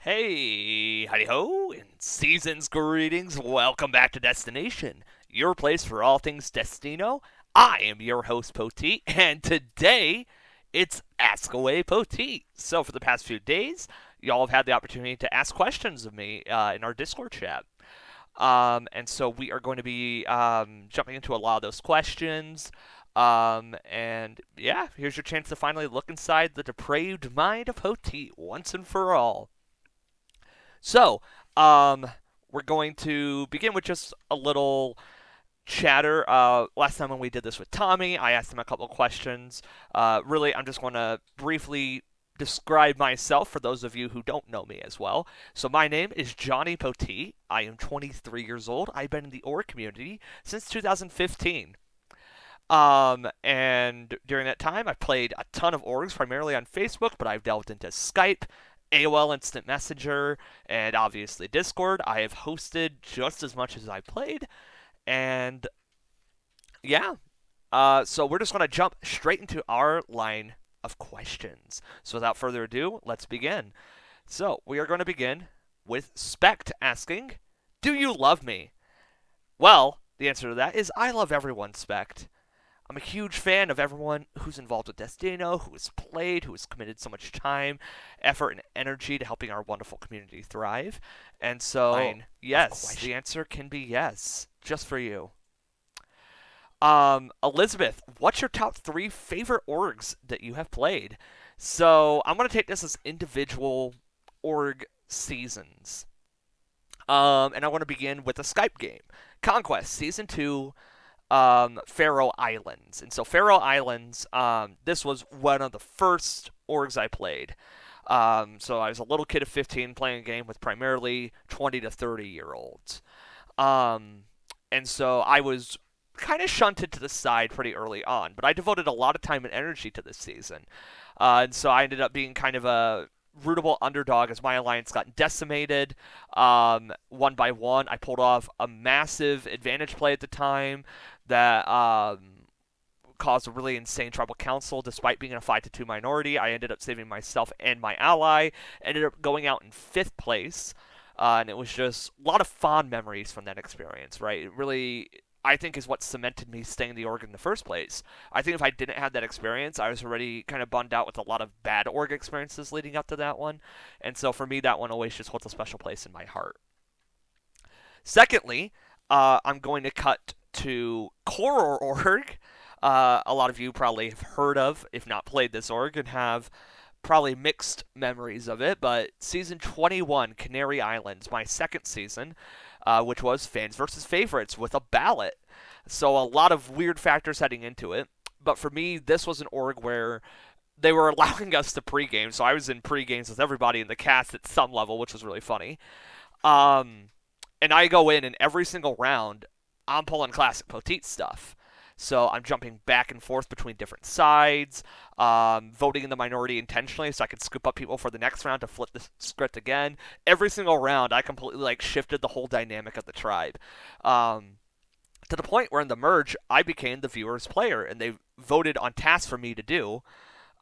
Hey, howdy ho, and season's greetings. Welcome back to Destination, your place for all things Destino. I am your host, Poteet, and today it's Ask Away Poteet. So, for the past few days, y'all have had the opportunity to ask questions of me in our Discord chat. And so we are going to be jumping into a lot of those questions. And yeah, here's your chance to finally look inside the depraved mind of Poteet once and for all. So, um, we're going to begin with just a little chatter. Last time when we did this with Tommy, I asked him a couple of questions. Really, I'm just going to briefly describe myself for those of you who don't know me as well. So, my name is Johnny Poteet. I am 23 years old. I've been in the org community since 2015. And during that time, I've played a ton of orgs, primarily on Facebook, but I've delved into Skype, AOL Instant Messenger, and obviously Discord. I have hosted just as much as I played, and yeah. So we're just going to jump straight into our line of questions. So without further ado, let's begin. So we are going to begin with Spect asking, "Do you love me?" Well, the answer to that is I love everyone, Spect. I'm a huge fan of everyone who's involved with Destino, who has played, who has committed so much time, effort, and energy to helping our wonderful community thrive. And so, yes, the answer can be yes, just for you. Elizabeth, what's your top three favorite orgs that you have played? So I'm going to take this as individual org seasons. And I want to begin with a Skype game. Conquest, Season 2, Faroe Islands. And so Faroe Islands, this was one of the first orgs I played. So I was a little kid of 15 playing a game with primarily 20 to 30-year-olds. And so I was kind of shunted to the side pretty early on, but I devoted a lot of time and energy to this season. And so I ended up being kind of a rootable underdog as my alliance got decimated one by one. I pulled off a massive advantage play at the time that caused a really insane tribal council. Despite being in a 5-2 minority, I ended up saving myself and my ally. Ended up going out in 5th place. And it was just a lot of fond memories from that experience, right? It really, I think, is what cemented me staying in the org in the first place. I think if I didn't have that experience, I was already kind of bummed out with a lot of bad org experiences leading up to that one. And so for me, that one always just holds a special place in my heart. Secondly, I'm going to cut to Koror org. A lot of you probably have heard of, if not played this org, and have probably mixed memories of it, but Season 21, Canary Islands, my second season, which was fans versus favorites with a ballot. So a lot of weird factors heading into it. But for me, this was an org where they were allowing us to pregame, so I was in pregames with everybody in the cast at some level, which was really funny. And I go in, and every single round, I'm pulling classic Poteet stuff. So I'm jumping back and forth between different sides, voting in the minority intentionally so I could scoop up people for the next round to flip the script again. Every single round, I completely shifted the whole dynamic of the tribe. To the point where in the merge, I became the viewer's player, and they voted on tasks for me to do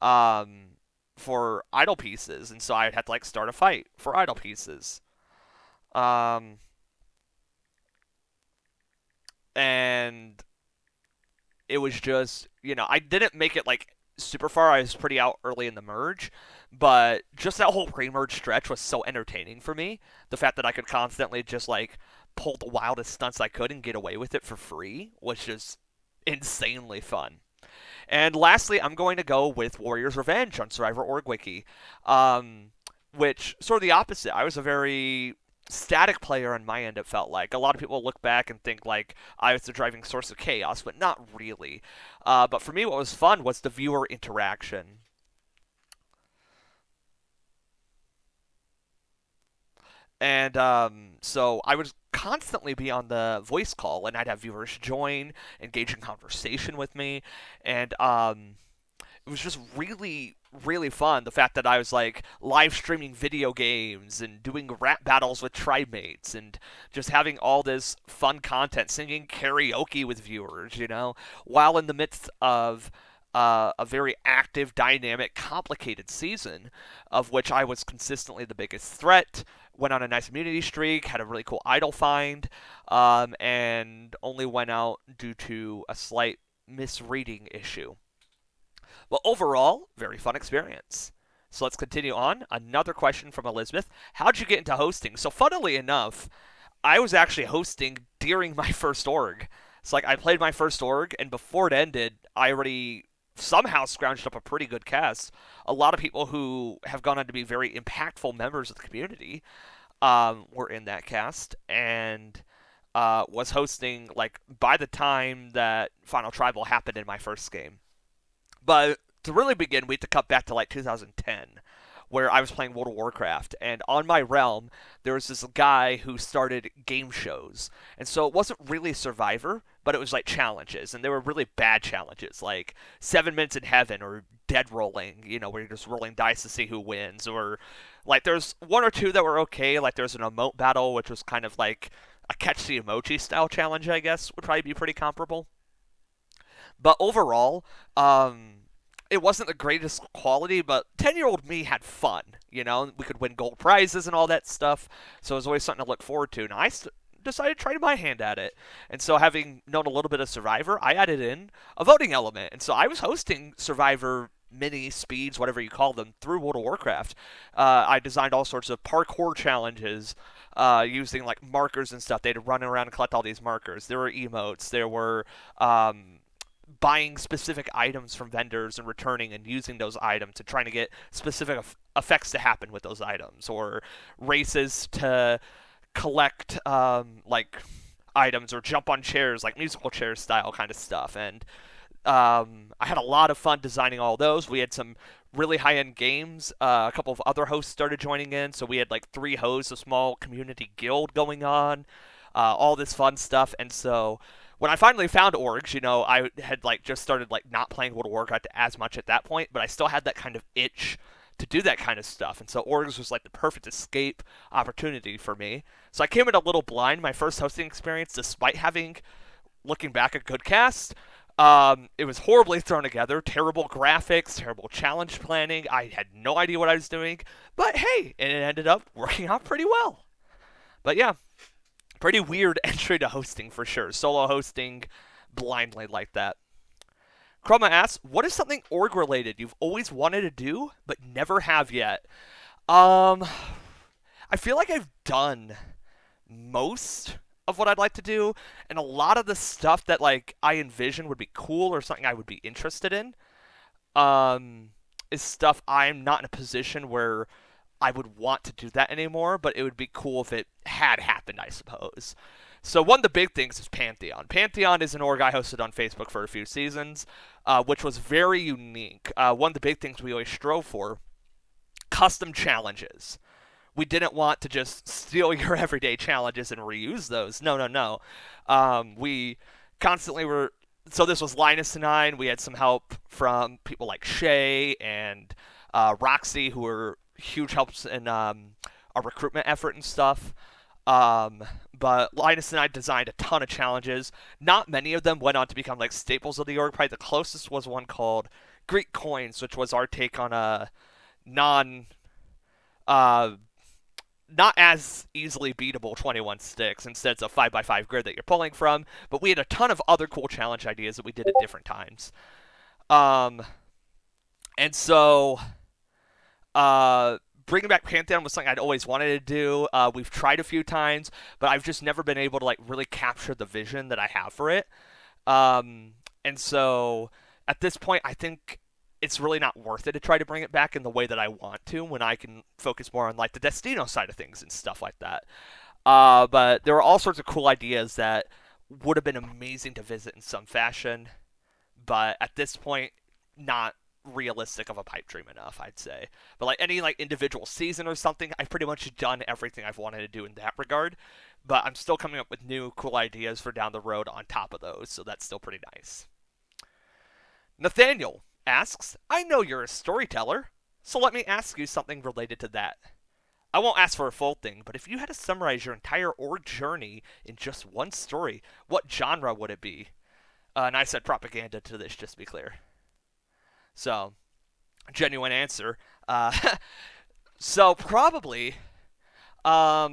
for idle pieces, and so I had to start a fight for idle pieces. And it was just, I didn't make it super far. I was pretty out early in the merge, but just that whole pre-merge stretch was so entertaining for me. The fact that I could constantly just pull the wildest stunts I could and get away with it for free was just insanely fun. And lastly, I'm going to go with Warrior's Revenge on Survivor Org Wiki, which sort of the opposite. I was a very static player on my end, it felt like. A lot of people look back and think I was the driving source of chaos, but not really. But for me, what was fun was the viewer interaction. And so I would constantly be on the voice call, and I'd have viewers join, engage in conversation with me, and it was just really, really fun. The fact that I was live streaming video games and doing rap battles with tribe mates and just having all this fun content, singing karaoke with viewers, while in the midst of a very active, dynamic, complicated season, of which I was consistently the biggest threat. Went on a nice immunity streak, had a really cool idol find, and only went out due to a slight misreading issue. But overall, very fun experience. So let's continue on. Another question from Elizabeth. How'd you get into hosting? So funnily enough, I was actually hosting during my first org. So like I played my first org, and before it ended, I already somehow scrounged up a pretty good cast. A lot of people who have gone on to be very impactful members of the community were in that cast, and was hosting like by the time that Final Tribal happened in my first game. But to really begin, we had to cut back to like 2010, where I was playing World of Warcraft, and on my realm, there was this guy who started game shows. And so it wasn't really Survivor, but it was like challenges, and they were really bad challenges, like 7 Minutes in Heaven or Dead Rolling, where you're just rolling dice to see who wins. Or like there's one or two that were okay, like there's an emote battle, which was kind of like a catch the emoji style challenge, I guess, would probably be pretty comparable. But overall, it wasn't the greatest quality, but 10-year-old me had fun. We could win gold prizes and all that stuff, so it was always something to look forward to. And I decided to try my hand at it. And so, having known a little bit of Survivor, I added in a voting element. And so, I was hosting Survivor mini speeds, whatever you call them, through World of Warcraft. I designed all sorts of parkour challenges using like markers and stuff. They'd run around and collect all these markers. There were emotes. There were buying specific items from vendors and returning and using those items and trying to get specific effects to happen with those items, or races to collect like items or jump on chairs, like musical chairs style kind of stuff. And I had a lot of fun designing all those. We had some really high-end games. A couple of other hosts started joining in, so we had like 3 hosts, a small community guild going on, all this fun stuff. And so when I finally found orgs, I had like just started like not playing World of Warcraft as much at that point, but I still had that kind of itch to do that kind of stuff. And so orgs was like the perfect escape opportunity for me. So I came in a little blind my first hosting experience, despite having, looking back, a good cast. It was horribly thrown together, terrible graphics, terrible challenge planning. I had no idea what I was doing, but hey, and it ended up working out pretty well. But yeah, pretty weird entry to hosting for sure. Solo hosting blindly like that. Chroma asks, what is something org related you've always wanted to do but never have yet? I feel like I've done most of what I'd like to do, and a lot of the stuff that like I envision would be cool or something I would be interested in is stuff I'm not in a position where I would want to do that anymore, but it would be cool if it had happened, I suppose. So one of the big things is Pantheon. Pantheon is an org I hosted on Facebook for a few seasons, which was very unique. One of the big things we always strove for, custom challenges. We didn't want to just steal your everyday challenges and reuse those. No, no, no. We constantly were... So this was Linus and I, and we had some help from people like Shay and Roxy, who were huge helps in our recruitment effort and stuff. But Linus and I designed a ton of challenges. Not many of them went on to become like staples of the org. Probably the closest was one called Greek Coins, which was our take on a not as easily beatable 21 sticks. Instead, it's a 5x5 grid that you're pulling from. But we had a ton of other cool challenge ideas that we did at different times. And so bringing back Pantheon was something I'd always wanted to do. We've tried a few times, but I've just never been able to like really capture the vision that I have for it. And so at this point, I think it's really not worth it to try to bring it back in the way that I want to, when I can focus more on like the Destino side of things and stuff like that. But there are all sorts of cool ideas that would have been amazing to visit in some fashion, but at this point, not realistic of a pipe dream enough, I'd say. But like any like individual season or something, I've pretty much done everything I've wanted to do in that regard. But I'm still coming up with new cool ideas for down the road on top of those, so that's still pretty nice. Nathaniel asks, I know you're a storyteller, so let me ask you something related to that. I won't ask for a full thing, but if you had to summarize your entire org journey in just one story, what genre would it be? And I said propaganda to this, just to be clear. So, genuine answer. Uh, so probably, I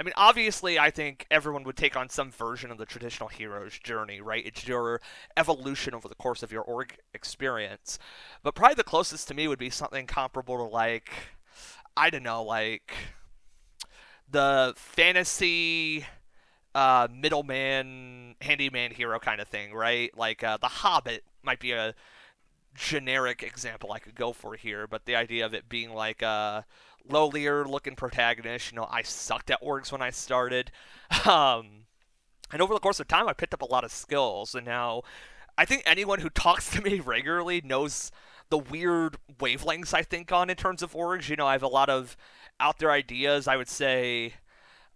mean, obviously, I think everyone would take on some version of the traditional hero's journey, right? It's your evolution over the course of your org experience. But probably the closest to me would be something comparable to, like, I don't know, like the fantasy middleman, handyman hero kind of thing, right? Like The Hobbit might be a generic example I could go for here, but the idea of it being like a lowlier looking protagonist, I sucked at orgs when I started. Um, and over the course of time, I picked up a lot of skills, and now I think anyone who talks to me regularly knows the weird wavelengths I think on in terms of orgs. I have a lot of out there ideas, I would say,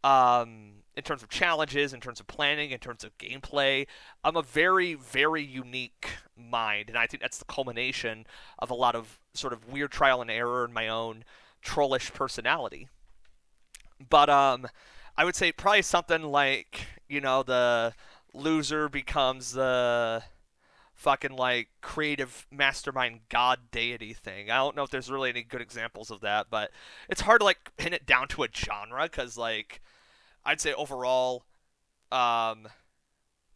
in terms of challenges, in terms of planning, in terms of gameplay. I'm a very, very unique mind, and I think that's the culmination of a lot of sort of weird trial and error in my own trollish personality. But I would say probably something like, the loser becomes the fucking like creative mastermind god deity thing. I don't know if there's really any good examples of that, but it's hard to like pin it down to a genre because like I'd say overall, um,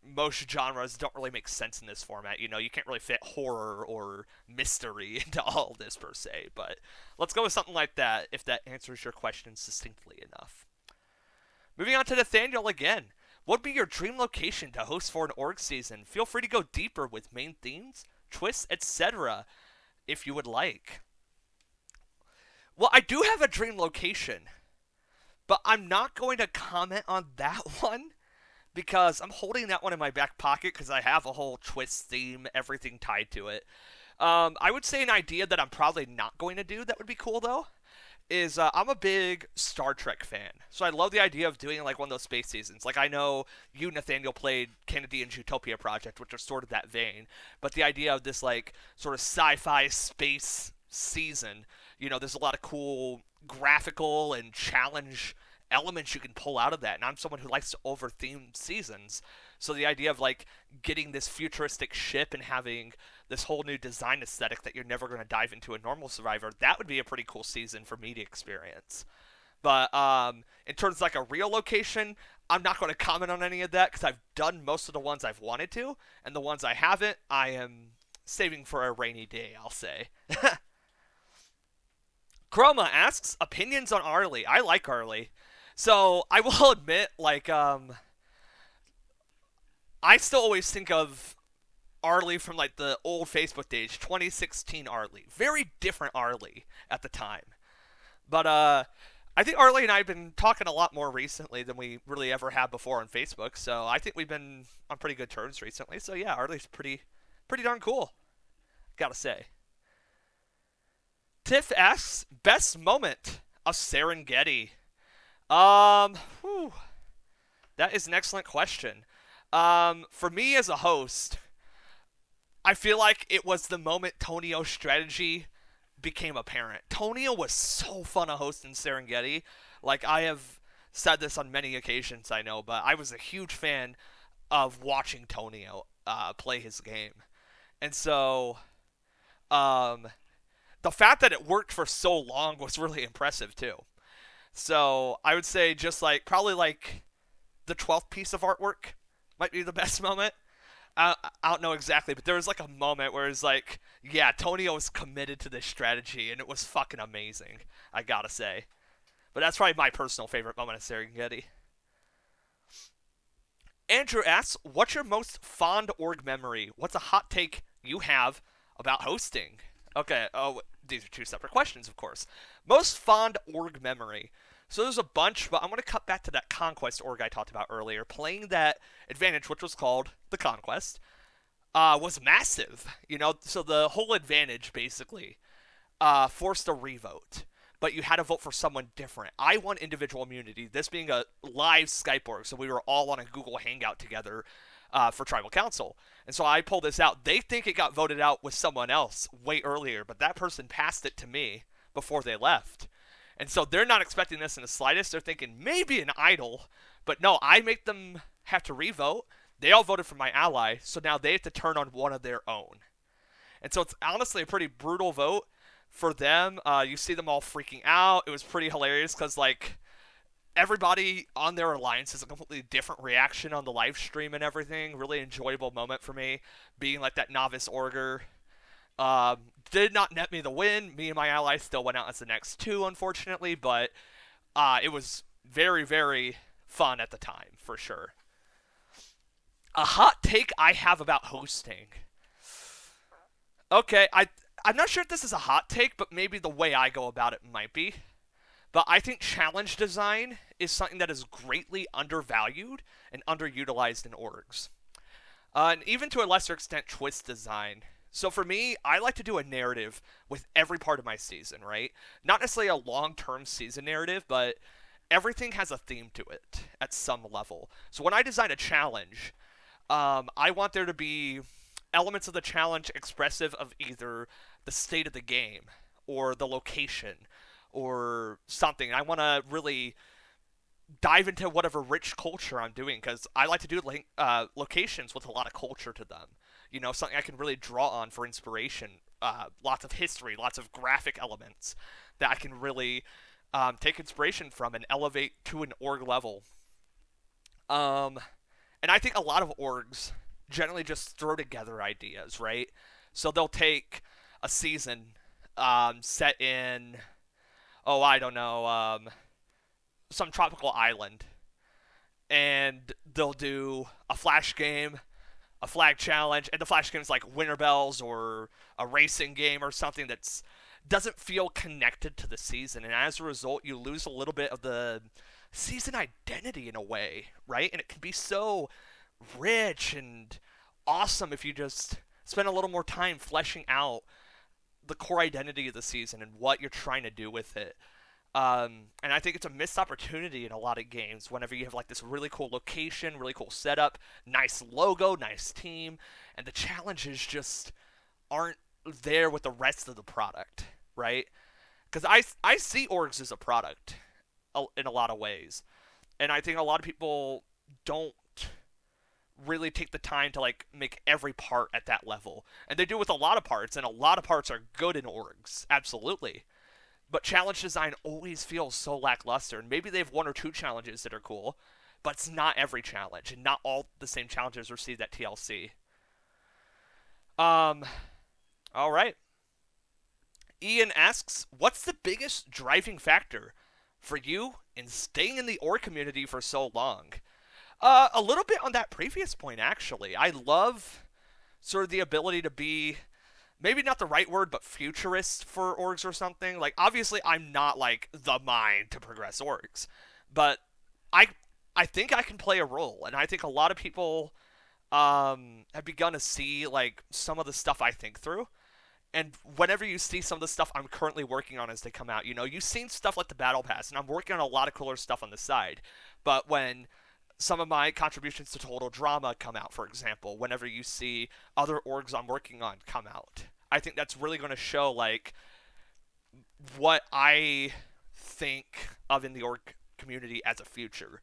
most genres don't really make sense in this format. You can't really fit horror or mystery into all of this per se. But let's go with something like that if that answers your question succinctly enough. Moving on to Nathaniel again. What would be your dream location to host for an org season? Feel free to go deeper with main themes, twists, etc. if you would like. Well, I do have a dream location, but I'm not going to comment on that one because I'm holding that one in my back pocket because I have a whole twist theme, everything tied to it. I would say an idea that I'm probably not going to do that would be cool though is I'm a big Star Trek fan, so I love the idea of doing like one of those space seasons. Like I know you, Nathaniel, played Canadian's Utopia Project, which was sort of that vein, but the idea of this like sort of sci-fi space season, there's a lot of cool graphical and challenge elements you can pull out of that. And I'm someone who likes to over-theme seasons, so the idea of like getting this futuristic ship and having this whole new design aesthetic that you're never going to dive into a normal Survivor, that would be a pretty cool season for me to experience. But in terms of like a real location, I'm not going to comment on any of that because I've done most of the ones I've wanted to, and the ones I haven't, I am saving for a rainy day, I'll say. Chroma asks, opinions on Arlie. I like Arlie. So I will admit, like, I still always think of Arlie from like the old Facebook days, 2016 Arlie. Very different Arlie at the time. But I think Arlie and I have been talking a lot more recently than we really ever have before on Facebook. So I think we've been on pretty good terms recently. So yeah, Arlie's pretty darn cool, gotta say. Tiff asks, best moment of Serengeti. Whew, that is an excellent question. For me as a host, I feel like it was the moment Tonio's strategy became apparent. Tonio was so fun to host in Serengeti. Like, I have said this on many occasions, I know, but I was a huge fan of watching Tonio play his game. And so, the fact that it worked for so long was really impressive, too. So, I would say just like, probably like the 12th piece of artwork might be the best moment. I don't know exactly, but there was like a moment where it's like, yeah, Tonio was committed to this strategy, and it was fucking amazing, I gotta say. But that's probably my personal favorite moment of Serengeti. Andrew asks, what's your most fond org memory? What's a hot take you have about hosting? Okay, oh, these are two separate questions, of course. Most fond org memory. So there's a bunch, but I'm going to cut back to that Conquest org I talked about earlier. Playing that Advantage, which was called the Conquest, was massive. So the whole Advantage, basically, forced a revote. But you had to vote for someone different. I won individual immunity, this being a live Skype org, so we were all on a Google Hangout together for Tribal Council. And so I pulled this out. They think it got voted out with someone else way earlier, but that person passed it to me before they left. And so they're not expecting this in the slightest. They're thinking maybe an idol. But no, I make them have to revote. They all voted for my ally, so now they have to turn on one of their own. And so it's honestly a pretty brutal vote for them. You see them all freaking out. It was pretty hilarious because, like, everybody on their alliance has a completely different reaction on the live stream and everything. Really enjoyable moment for me, being like that novice orger. Did not net me the win. Me and my allies still went out as the next two, unfortunately, but it was very, very fun at the time, for sure. A hot take I have about hosting. Okay, I'm not sure if this is a hot take, but maybe the way I go about it might be. But I think challenge design is something that is greatly undervalued and underutilized in orgs. And even to a lesser extent, twist design. So for me, I like to do a narrative with every part of my season, right? Not necessarily a long-term season narrative, but everything has a theme to it at some level. So when I design a challenge, I want there to be elements of the challenge expressive of either the state of the game or the location or something. I want to really dive into whatever rich culture I'm doing because I like to do locations with a lot of culture to them. You know, something I can really draw on for inspiration. Lots of history, lots of graphic elements that I can really take inspiration from and elevate to an org level. And I think a lot of orgs generally just throw together ideas, right? So they'll take a season set in, oh, I don't know, some tropical island, and they'll do a flash game, a flag challenge, and the flash game is like Winter Bells or a racing game or something that's doesn't feel connected to the season, and as a result, you lose a little bit of the season identity in a way, right? And it can be so rich and awesome if you just spend a little more time fleshing out the core identity of the season and what you're trying to do with it. And I think it's a missed opportunity in a lot of games whenever you have like this really cool location, really cool setup, nice logo, nice team, and the challenges just aren't there with the rest of the product, right? Because I see orgs as a product in a lot of ways, and I think a lot of people don't really take the time to like make every part at that level, and they do with a lot of parts, and a lot of parts are good in orgs, absolutely. But challenge design always feels so lackluster, and maybe they have one or two challenges that are cool, but it's not every challenge, and not all the same challenges receive that TLC. Um, all right. Ian asks, what's the biggest driving factor for you in staying in the org community for so long? A little bit on that previous point, actually. I love sort of the ability to be, maybe not the right word, but futurist for orgs or something. Like, obviously, I'm not, like, the mind to progress orgs. But I I think I can play a role. And I think a lot of people have begun to see, like, some of the stuff I think through. And whenever you see some of the stuff I'm currently working on as they come out, you know, you've seen stuff like the Battle Pass, and I'm working on a lot of cooler stuff on the side. But when some of my contributions to Total Drama come out, for example, whenever you see other orgs I'm working on come out, I think that's really going to show, like, what I think of in the org community as a future.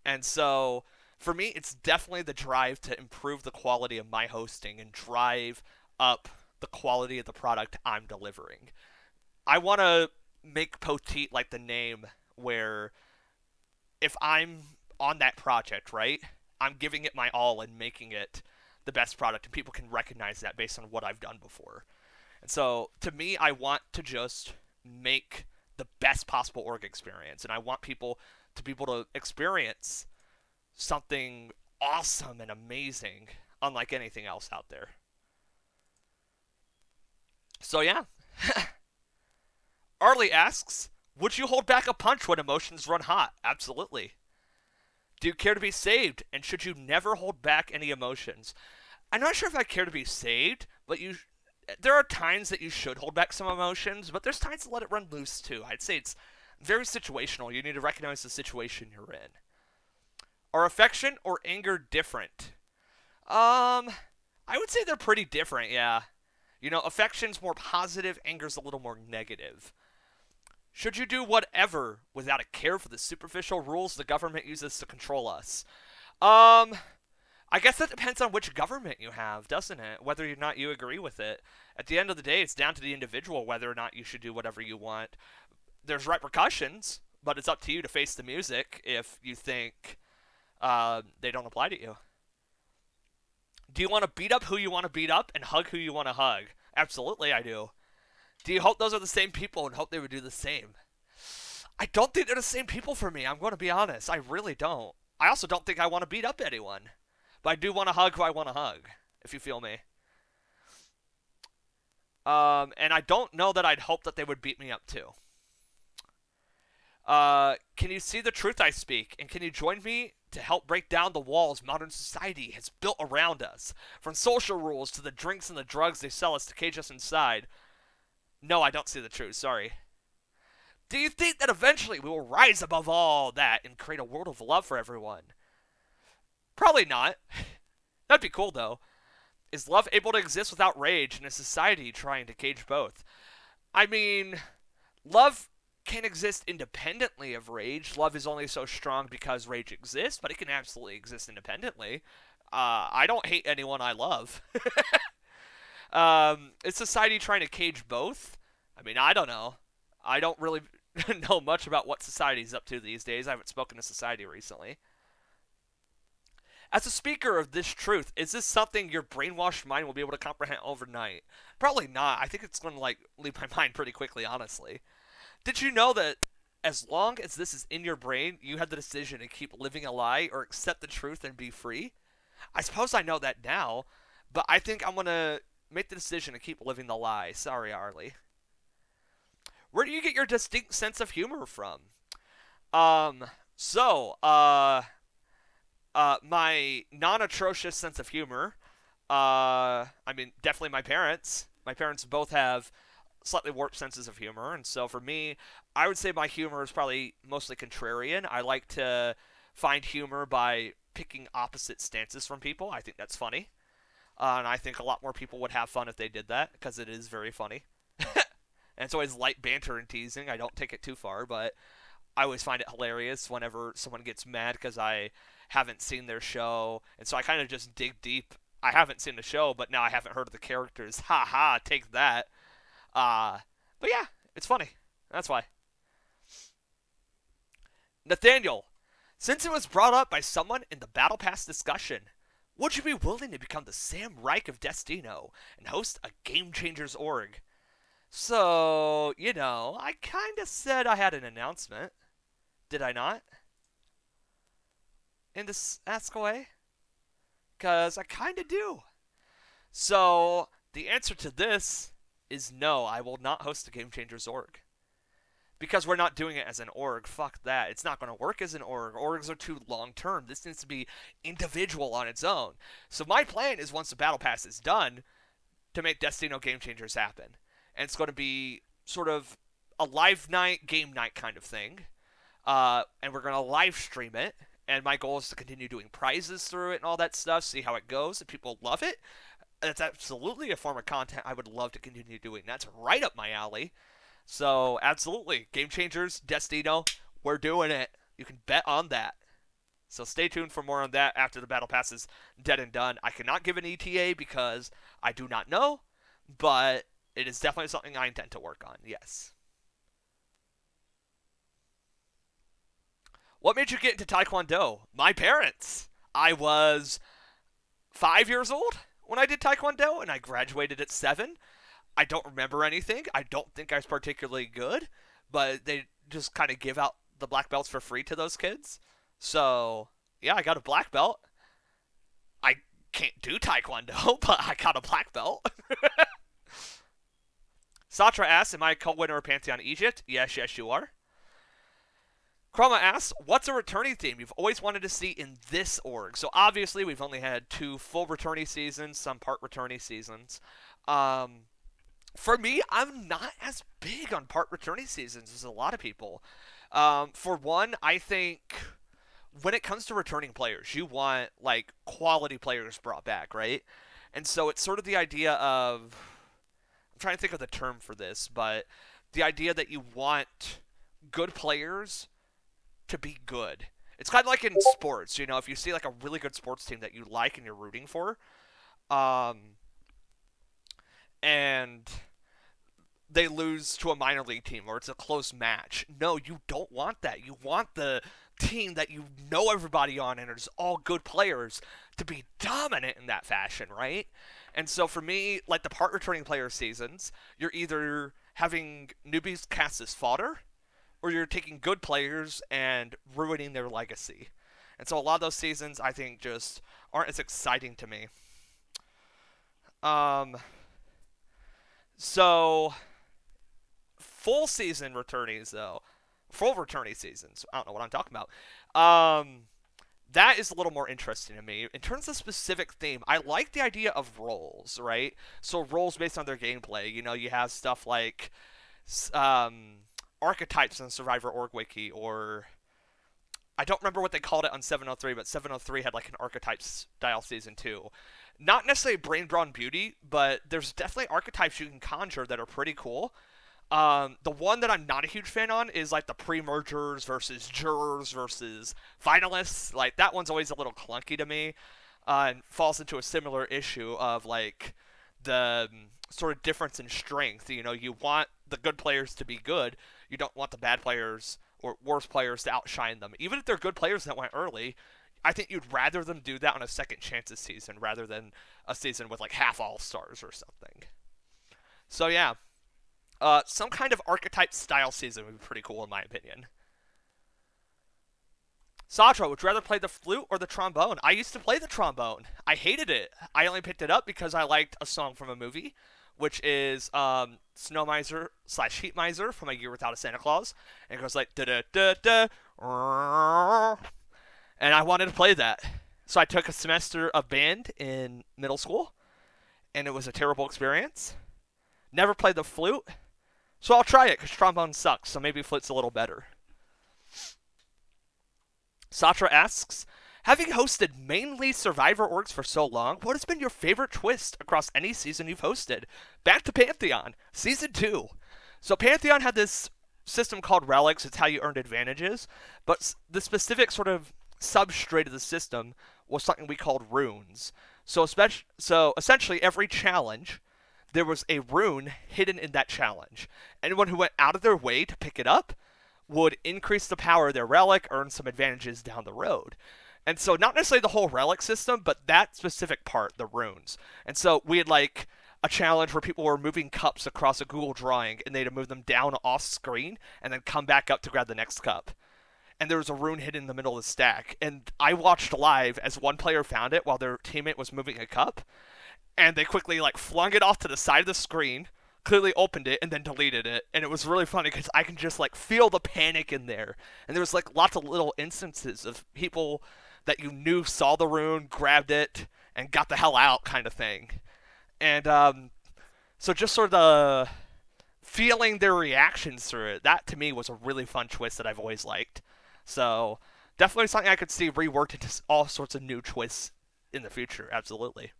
And so, for me, it's definitely the drive to improve the quality of my hosting and drive up the quality of the product I'm delivering. I want to make Poteet like the name where if I'm on that project, right, I'm giving it my all and making it the best product, and people can recognize that based on what I've done before. And so, to me, I want to just make the best possible org experience, and I want people to be able to experience something awesome and amazing, unlike anything else out there. So, yeah. Arlie asks, would you hold back a punch when emotions run hot? Absolutely. Do you care to be saved? And should you never hold back any emotions? I'm not sure if I care to be saved, but there are times that you should hold back some emotions, but there's times to let it run loose too. I'd say it's very situational. You need to recognize the situation you're in. Are affection or anger different? I would say they're pretty different, yeah. You know, affection's more positive, anger's a little more negative. Should you do whatever without a care for the superficial rules the government uses to control us? I guess that depends on which government you have, doesn't it? Whether or not you agree with it. At the end of the day, it's down to the individual whether or not you should do whatever you want. There's repercussions, but it's up to you to face the music if you think they don't apply to you. Do you want to beat up who you want to beat up and hug who you want to hug? Absolutely, I do. Do you hope those are the same people and hope they would do the same? I don't think they're the same people for me. I'm going to be honest. I really don't. I also don't think I want to beat up anyone. But I do want to hug who I want to hug, if you feel me. And I don't know that I'd hope that they would beat me up too. Can you see the truth I speak? And can you join me to help break down the walls modern society has built around us? From social rules to the drinks and the drugs they sell us to cage us inside. No, I don't see the truth. Sorry. Do you think that eventually we will rise above all that and create a world of love for everyone? Probably not. That'd be cool, though. Is love able to exist without rage in a society trying to cage both? I mean, love can exist independently of rage. Love is only so strong because rage exists, but it can absolutely exist independently. I don't hate anyone I love. Is society trying to cage both? I mean, I don't know. I don't really know much about what society's up to these days. I haven't spoken to society recently. As a speaker of this truth, is this something your brainwashed mind will be able to comprehend overnight? Probably not. I think it's going to leave my mind pretty quickly, honestly. Did you know that as long as this is in your brain, you have the decision to keep living a lie or accept the truth and be free? I suppose I know that now, but I think I'm going to make the decision to keep living the lie. Sorry, Arlie. Where do you get your distinct sense of humor from? Um, so, my non-atrocious sense of humor, I mean, definitely my parents. My parents both have slightly warped senses of humor, and so for me, I would say my humor is probably mostly contrarian. I like to find humor by picking opposite stances from people. I think that's funny. And I think a lot more people would have fun if they did that, because it is very funny. And it's always light banter and teasing. I don't take it too far, but I always find it hilarious whenever someone gets mad because I haven't seen their show. And so I kind of just dig deep. I haven't seen the show, but now I haven't heard of the characters. Ha ha, take that. But yeah, it's funny. That's why. Nathaniel, since it was brought up by someone in the Battle Pass discussion, would you be willing to become the Sam Reich of Destino and host a Game Changers org? So, I kind of said I had an announcement. Did I not? In this Ask Away? Because I kind of do. So, the answer to this is no, I will not host a Game Changers org. Because we're not doing it as an org. Fuck that. It's not going to work as an org. Orgs are too long term. This needs to be individual on its own. So my plan is once the Battle Pass is done, to make Destino Game Changers happen. And it's going to be sort of a live night, game night kind of thing. And we're going to live stream it. And my goal is to continue doing prizes through it and all that stuff, see how it goes. If people love it, that's absolutely a form of content I would love to continue doing. That's right up my alley. So, absolutely. Game Changers, Destino, we're doing it. You can bet on that. So stay tuned for more on that after the Battle Pass is dead and done. I cannot give an ETA because I do not know, but it is definitely something I intend to work on, yes. What made you get into Taekwondo? My parents. I was 5 years old when I did Taekwondo, and I graduated at 7. I don't remember anything. I don't think I was particularly good, but they just kind of give out the black belts for free to those kids. So, yeah, I got a black belt. I can't do Taekwondo, but I got a black belt. Satra asks, am I a co-winner of Pantheon Egypt? Yes, you are. Chroma asks, what's a returning theme you've always wanted to see in this org? So obviously we've only had 2 full returning seasons, some part returning seasons. For me, I'm not as big on part returning seasons as a lot of people. For one, I think when it comes to returning players, you want quality players brought back, right? And so it's sort of the idea of, I'm trying to think of the term for this, but the idea that you want good players to be good. It's kind of like in sports, if you see like a really good sports team that you like and you're rooting for, um, and they lose to a minor league team or it's a close match. No, you don't want that. You want the team that you know everybody on and it's all good players to be dominant in that fashion, right? And so for me, like the part returning player seasons, you're either having newbies cast as fodder or you're taking good players and ruining their legacy. And so a lot of those seasons I think just aren't as exciting to me. Um so full season returnees though, full returnee seasons. I don't know what I'm talking about. That is a little more interesting to me. In terms of specific theme, I like the idea of roles, right? So roles based on their gameplay. You have stuff like archetypes in Survivor Org Wiki, or I don't remember what they called it on 703, but 703 had like an archetype style season too. Not necessarily brain brawn beauty, but there's definitely archetypes you can conjure that are pretty cool. The one that I'm not a huge fan on is like the pre-mergers versus jurors versus finalists. Like that one's always a little clunky to me, and falls into a similar issue of like the sort of difference in strength. You want the good players to be good. You don't want the bad players or worse players to outshine them. Even if they're good players that went early, I think you'd rather them do that on a second chances season rather than a season with like half all-stars or something. So yeah, some kind of archetype style season would be pretty cool in my opinion. Sadra, would you rather play the flute or the trombone? I used to play the trombone. I hated it. I only picked it up because I liked a song from a movie, which is Snow Miser / Heat Miser from A Year Without a Santa Claus. And it goes like da da da da. And I wanted to play that. So I took a semester of band in middle school, and it was a terrible experience. Never played the flute, so I'll try it because trombone sucks, so maybe flute's a little better. Satra asks, having hosted mainly Survivor orgs for so long, what has been your favorite twist across any season you've hosted? Back to Pantheon, Season 2. So Pantheon had this system called Relics, it's how you earned advantages, but the specific sort of substrate of the system was something we called runes. So essentially every challenge, there was a rune hidden in that challenge. Anyone who went out of their way to pick it up would increase the power of their relic, earn some advantages down the road. And so not necessarily the whole relic system, but that specific part, the runes. And so we had like a challenge where people were moving cups across a Google drawing and they had to move them down off screen and then come back up to grab the next cup. And there was a rune hidden in the middle of the stack. And I watched live as one player found it while their teammate was moving a cup. And they quickly like flung it off to the side of the screen, clearly opened it, and then deleted it. And it was really funny because I can just like feel the panic in there. And there was like lots of little instances of people that you knew saw the rune, grabbed it, and got the hell out kind of thing. And so just sort of feeling their reactions through it, that to me was a really fun twist that I've always liked. So definitely something I could see reworked into all sorts of new twists in the future, absolutely.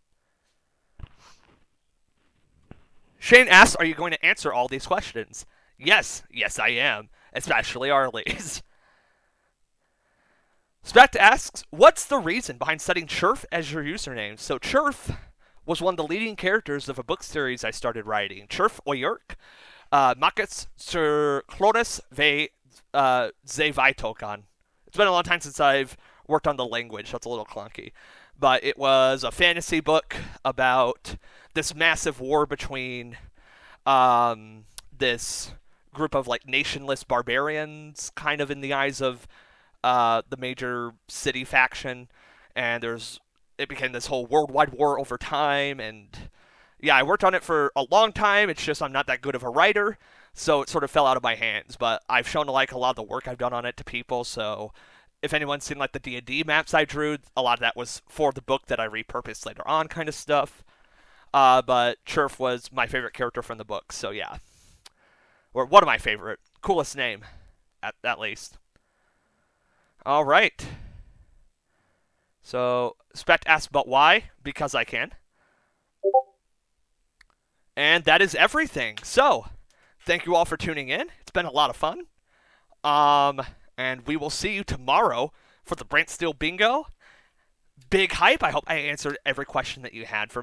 Shane asks, are you going to answer all these questions? Yes, I am, especially Arlie's. Spect asks, what's the reason behind setting Churf as your username? So Churf was one of the leading characters of a book series I started writing. Churf Oyurk, Makats Sir Clonis Ve Zevaitokan. It's been a long time since I've worked on the language, so it's a little clunky. But it was a fantasy book about this massive war between this group of like nationless barbarians, kind of in the eyes of the major city faction, and it became this whole worldwide war over time. And yeah, I worked on it for a long time. It's just I'm not that good of a writer, so it sort of fell out of my hands. But I've shown to like a lot of the work I've done on it to people, so if anyone's seen like the D&D maps I drew, a lot of that was for the book that I repurposed later on, kind of stuff. But Churf was my favorite character from the book, so yeah. Or one of my favorite. Coolest name, at least. Alright. So, Spect asks, but why? Because I can. And that is everything. So, thank you all for tuning in. It's been a lot of fun. And we will see you tomorrow for the Brent Steel Bingo. Big hype. I hope I answered every question that you had for me.